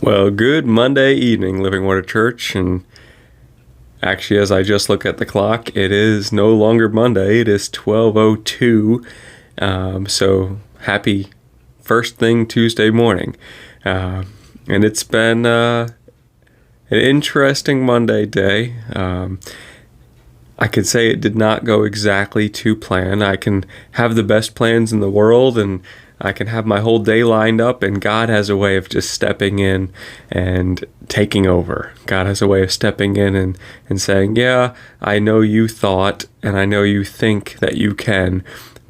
Well, good Monday evening, Living Water Church. And actually, as I just look at the clock, it is no longer Monday. It is 12:02. So happy first thing Tuesday morning. And it's been an interesting Monday day. I could say it did not go exactly to plan. I can have the best plans in the world, and I can have my whole day lined up, and God has a way of just stepping in and taking over. God has a way of stepping in and saying, yeah, I know you thought, and I know you think that you can,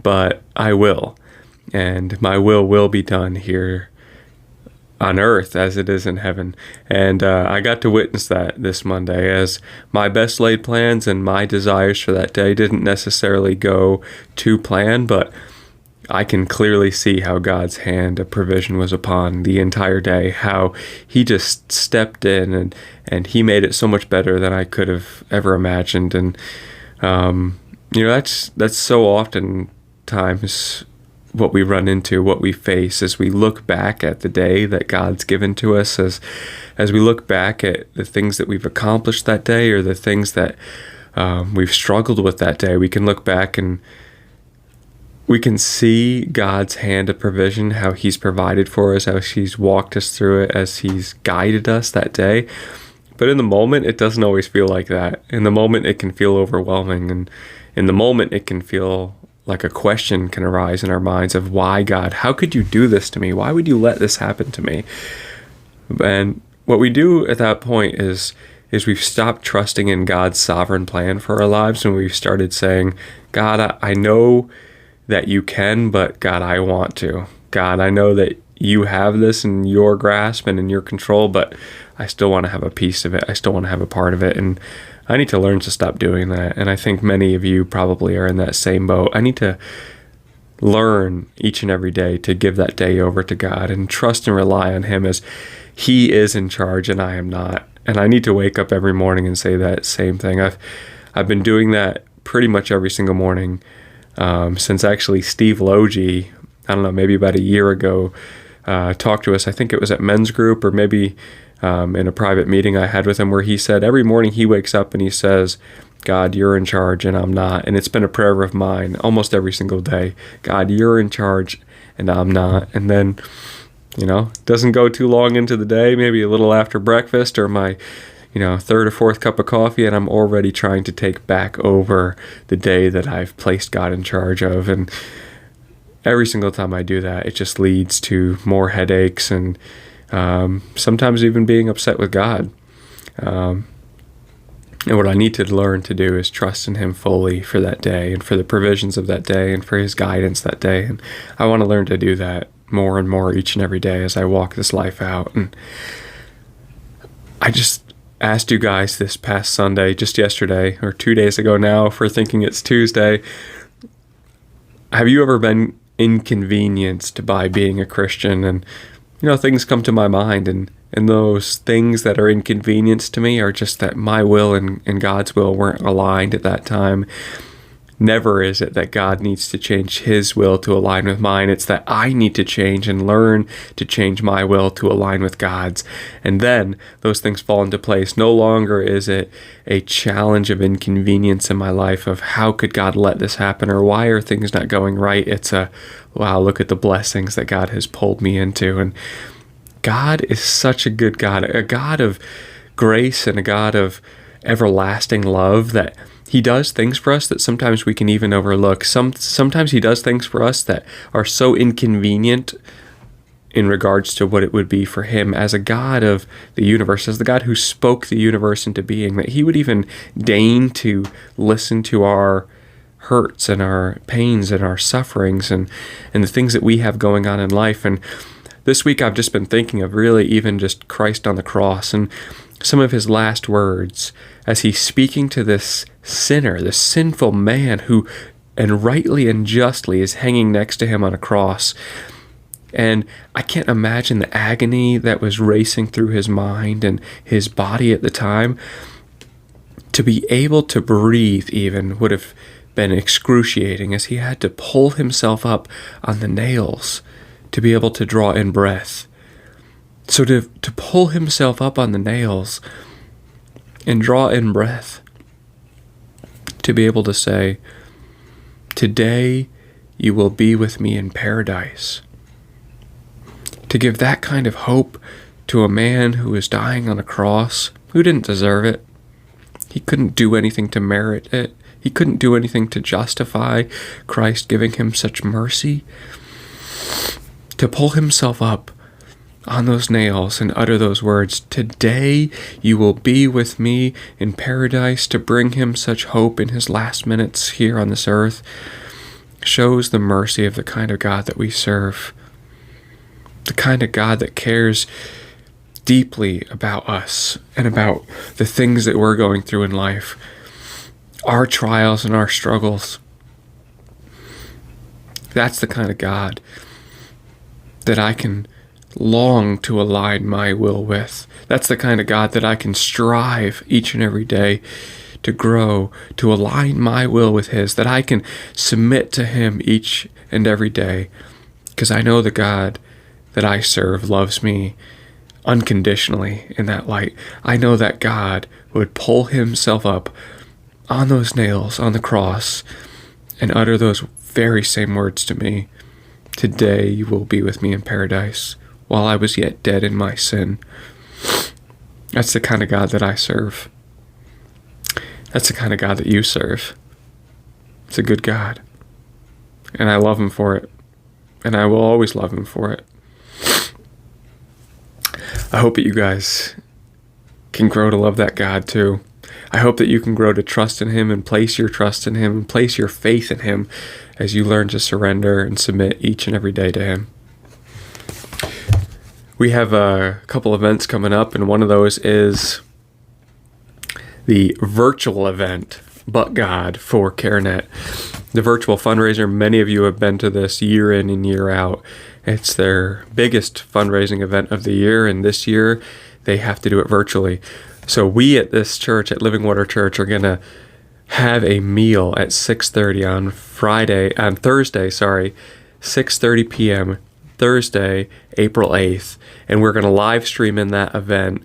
but I will. And my will be done here on earth as it is in heaven. And I got to witness that this Monday, as my best laid plans and my desires for that day didn't necessarily go to plan, but I can clearly see how God's hand of provision was upon the entire day, how he just stepped in and he made it so much better than I could have ever imagined. And that's so often times what we run into, what we face as we look back at the day that God's given to us, as we look back at the things that we've accomplished that day, or the things that we've struggled with that day. We can look back and we can see God's hand of provision, how he's provided for us, how he's walked us through it, as he's guided us that day. But in the moment, it doesn't always feel like that. In the moment, it can feel overwhelming. And in the moment, it can feel like a question can arise in our minds of, why, God? How could you do this to me? Why would you let this happen to me? And what we do at that point is we've stopped trusting in God's sovereign plan for our lives, and we've started saying, God, I know that you can, but God, I want to. God, I know that you have this in your grasp and in your control, but I still want to have a piece of it. I still want to have a part of it. And I need to learn to stop doing that. And I think many of you probably are in that same boat. I need to learn each and every day to give that day over to God and trust and rely on him, as he is in charge and I am not. And I need to wake up every morning and say that same thing. I've been doing that pretty much every single morning since actually Steve Logie, I don't know, maybe about a year ago, talked to us. I think it was at men's group, or maybe in a private meeting I had with him, where he said every morning he wakes up and he says, God, you're in charge and I'm not. And it's been a prayer of mine almost every single day. God, you're in charge and I'm not. And then, doesn't go too long into the day, maybe a little after breakfast or my third or fourth cup of coffee, and I'm already trying to take back over the day that I've placed God in charge of. And every single time I do that, it just leads to more headaches and sometimes even being upset with God. And what I need to learn to do is trust in him fully for that day and for the provisions of that day and for his guidance that day. And I want to learn to do that more and more each and every day as I walk this life out. And I just asked you guys this past Sunday, just yesterday or 2 days ago now, for thinking it's Tuesday. Have you ever been inconvenienced by being a Christian? And things come to my mind, and those things that are inconvenienced to me are just that my will and God's will weren't aligned at that time. Never is it that God needs to change his will to align with mine. It's that I need to change and learn to change my will to align with God's. And then those things fall into place. No longer is it a challenge of inconvenience in my life of how could God let this happen, or why are things not going right? It's a, wow, look at the blessings that God has pulled me into. And God is such a good God, a God of grace and a God of everlasting love, that he does things for us that sometimes we can even overlook. Sometimes he does things for us that are so inconvenient in regards to what it would be for him as a God of the universe, as the God who spoke the universe into being, that he would even deign to listen to our hurts and our pains and our sufferings and the things that we have going on in life. And this week I've just been thinking of really even just Christ on the cross and some of his last words as he's speaking to this sinner, this sinful man who, and rightly and justly, is hanging next to him on a cross. And I can't imagine the agony that was racing through his mind and his body at the time. To be able to breathe even would have been excruciating, as he had to pull himself up on the nails to be able to draw in breath. So to pull himself up on the nails and draw in breath, to be able to say, today you will be with me in paradise. To give that kind of hope to a man who was dying on a cross, who didn't deserve it. He couldn't do anything to merit it. He couldn't do anything to justify Christ giving him such mercy. To pull himself up on those nails and utter those words, today you will be with me in paradise, to bring him such hope in his last minutes here on this earth, shows the mercy of the kind of God that we serve. The kind of God that cares deeply about us and about the things that we're going through in life, our trials and our struggles. That's the kind of God that I can long to align my will with. That's the kind of God that I can strive each and every day to grow, to align my will with his, that I can submit to him each and every day, because I know the God that I serve loves me unconditionally in that light. I know that God would pull himself up on those nails on the cross and utter those very same words to me. Today you will be with me in paradise, while I was yet dead in my sin. That's the kind of God that I serve. That's the kind of God that you serve. It's a good God. And I love him for it. And I will always love him for it. I hope that you guys can grow to love that God too. I hope that you can grow to trust in him and place your trust in him and place your faith in him as you learn to surrender and submit each and every day to him. We have a couple events coming up, and one of those is the virtual event, But God, for CareNet. The virtual fundraiser, many of you have been to this year in and year out. It's their biggest fundraising event of the year, and this year they have to do it virtually. So we at this church, at Living Water Church, are going to have a meal at 6:30 on Thursday, 6:30 p.m., Thursday, April 8th, and we're going to live stream in that event,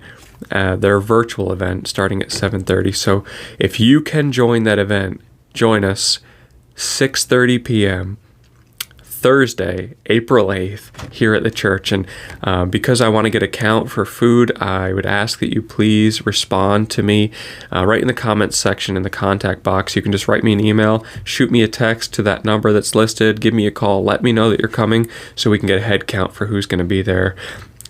their virtual event, starting at 7:30. So if you can join that event, join us 6:30 p.m. Thursday, April 8th, here at the church. And because I want to get a count for food, I would ask that you please respond to me right in the comments section in the contact box. You can just write me an email, shoot me a text to that number that's listed, give me a call, let me know that you're coming so we can get a head count for who's going to be there.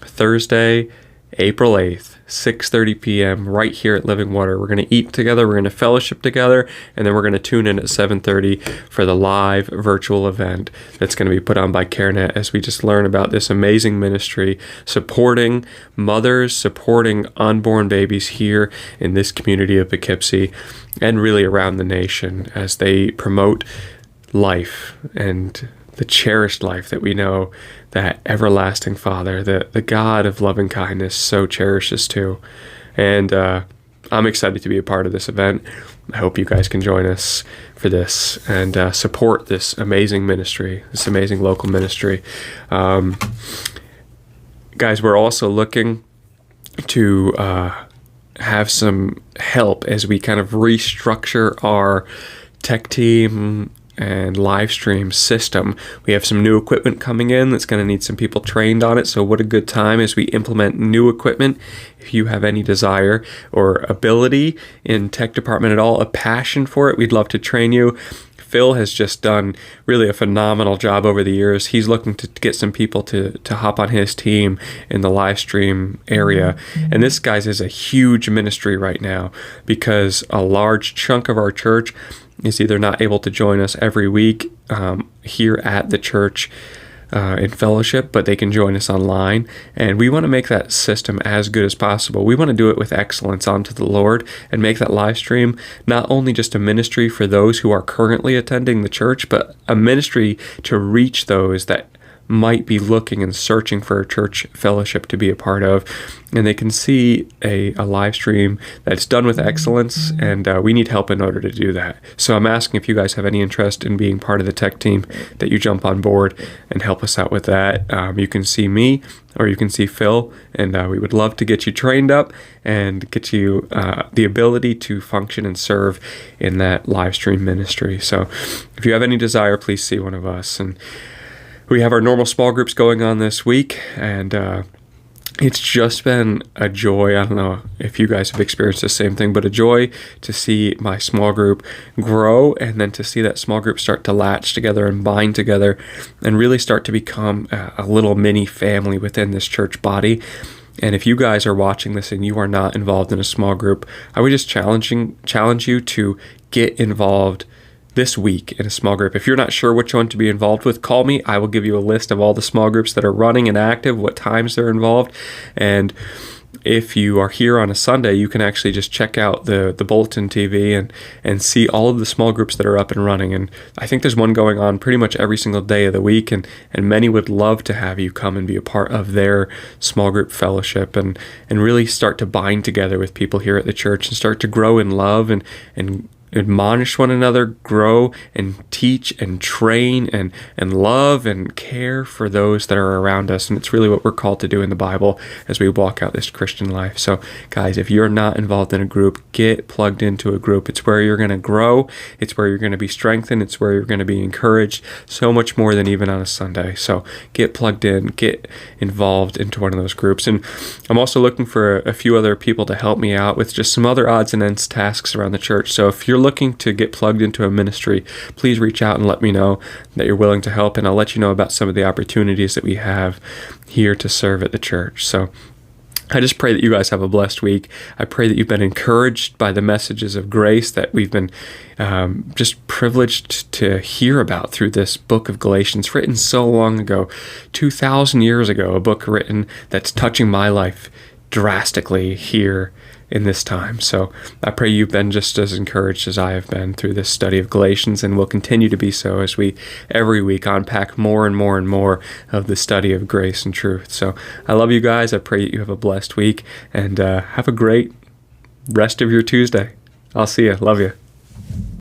Thursday, April 8th, 6:30 p.m. right here at Living Water. We're going to eat together, we're going to fellowship together, and then we're going to tune in at 7:30 for the live virtual event that's going to be put on by CareNet as we just learn about this amazing ministry, supporting mothers, supporting unborn babies here in this community of Poughkeepsie and really around the nation as they promote life and the cherished life that we know that everlasting Father, the God of loving kindness, so cherishes too. And I'm excited to be a part of this event. I hope you guys can join us for this and support this amazing ministry, this amazing local ministry. Guys, we're also looking to have some help as we kind of restructure our tech team and live stream system. We have some new equipment coming in that's going to need some people trained on it. So what a good time as we implement new equipment. If you have any desire or ability in tech department at all, a passion for it, we'd love to train you. Phil has just done really a phenomenal job over the years. He's looking to get some people to hop on his team in the live stream area. And this, guys, is a huge ministry right now because a large chunk of our church is either not able to join us every week here at the church in fellowship, but they can join us online. And we want to make that system as good as possible. We want to do it with excellence unto the Lord and make that live stream not only just a ministry for those who are currently attending the church, but a ministry to reach those that might be looking and searching for a church fellowship to be a part of, and they can see a live stream that's done with excellence, and we need help in order to do that. So I'm asking if you guys have any interest in being part of the tech team, that you jump on board and help us out with that. You can see me or you can see Phil, and we would love to get you trained up and get you the ability to function and serve in that live stream ministry. So if you have any desire, please see one of us. And we have our normal small groups going on this week, and it's just been a joy. I don't know if you guys have experienced the same thing, but a joy to see my small group grow, and then to see that small group start to latch together and bind together and really start to become a little mini family within this church body. And if you guys are watching this and you are not involved in a small group, I would just challenge you to get involved this week in a small group. If you're not sure which one to be involved with, call me. I will give you a list of all the small groups that are running and active, what times they're involved. And if you are here on a Sunday, you can actually just check out the Bulletin TV and see all of the small groups that are up and running. And I think there's one going on pretty much every single day of the week, and many would love to have you come and be a part of their small group fellowship and really start to bind together with people here at the church and start to grow in love and admonish one another, grow and teach and train and love and care for those that are around us. And it's really what we're called to do in the Bible as we walk out this Christian life. So guys, if you're not involved in a group, get plugged into a group. It's where you're going to grow. It's where you're going to be strengthened. It's where you're going to be encouraged so much more than even on a Sunday. So get plugged in, get involved into one of those groups. And I'm also looking for a few other people to help me out with just some other odds and ends tasks around the church. So if you're looking to get plugged into a ministry, please reach out and let me know that you're willing to help, and I'll let you know about some of the opportunities that we have here to serve at the church. So I just pray that you guys have a blessed week. I pray that you've been encouraged by the messages of grace that we've been just privileged to hear about through this book of Galatians, written so long ago, 2,000 years ago, a book written that's touching my life drastically here in this time. So I pray you've been just as encouraged as I have been through this study of Galatians, and will continue to be so as we every week unpack more and more and more of the study of grace and truth. So I love you guys. I pray that you have a blessed week, and have a great rest of your Tuesday. I'll see you. Love you.